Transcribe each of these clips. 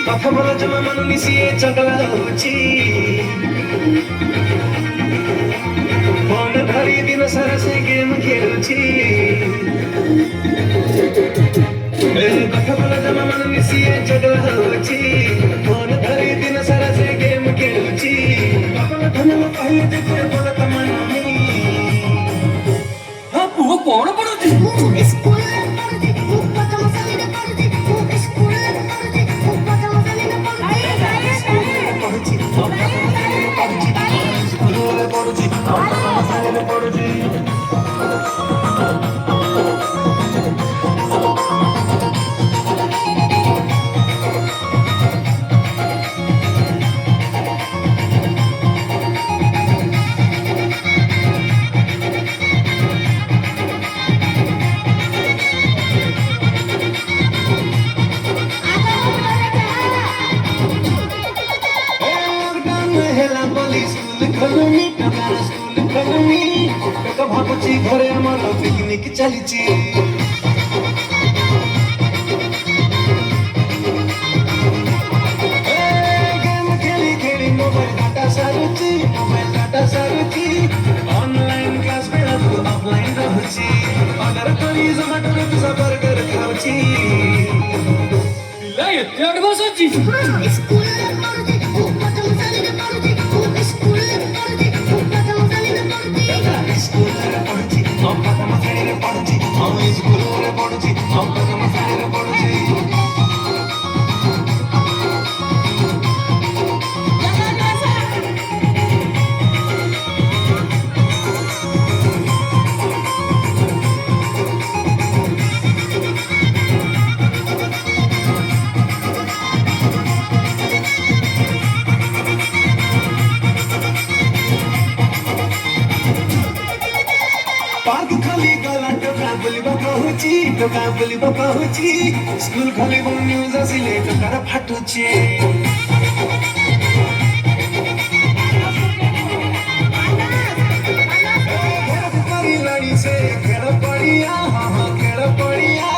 କଥା ଭଲ ଜମା ମାନୁନି ସିଏ ଚଗଲା ହଉଛି ଫୋନ ଧରି ଦିନ ସାରା ସେ ଗେମ୍ ଖେଳୁଛି କଥା ଭଲ ଜମା ମାନୁନି ସିଏ ଚଗଲା ହଉଛି ଫୋନ ଧରି ଦିନ ସାରା ସେ ଗେମ୍ ଖେଳୁଛି ବାପା ଧନ କହିଲେ ଯେତେ ବଡ଼ କମାନୁନି ହଁ ପୁଅ କଣ ପଢୁଛି? ভাবুছি ঘরে আমার পিকনিক চালিছি গেম খেলি খেলি মোবাইল ডাটা সারুছি অনলাইন ক্লাস বেড়াবো অফলাইন রহুছি অর্ডার করি জোমাটোরে পিজা বর্গর খাউছি ପିଲା ଏତେ ଆଡଭାନ୍ସ ଅଛି? ସ୍କୁଲରେ ପଢୁଛି ପ୍ରଥମ ଶ୍ରେଣୀରେ ପଢୁଛି ମୁଁ ସ୍କୁଲରେ ପଢୁଛି ପ୍ରଥମ ଶ୍ରେଣୀରେ ପଢୁଛି पार्क खाली गला टोका बोलिबा कहुची स्कूल खाली न्यूज आसिले टोकार फाटुची लड़ी से खेल पड़िया हाँ खेल पड़िया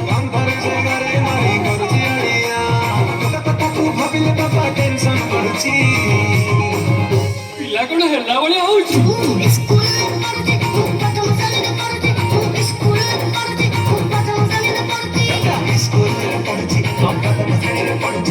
कम करे से घरे मारी करुची अड़िया कथा तू भाविले बाबा टेंशन पड़ुची ପିଲା କଣ ହେଲା ଭଳିଆ ହଉଛି? ସ୍କୁଲରେ ପଢୁଛି ପ୍ରଥମ ଶ୍ରେଣୀରେ ପଢୁଛି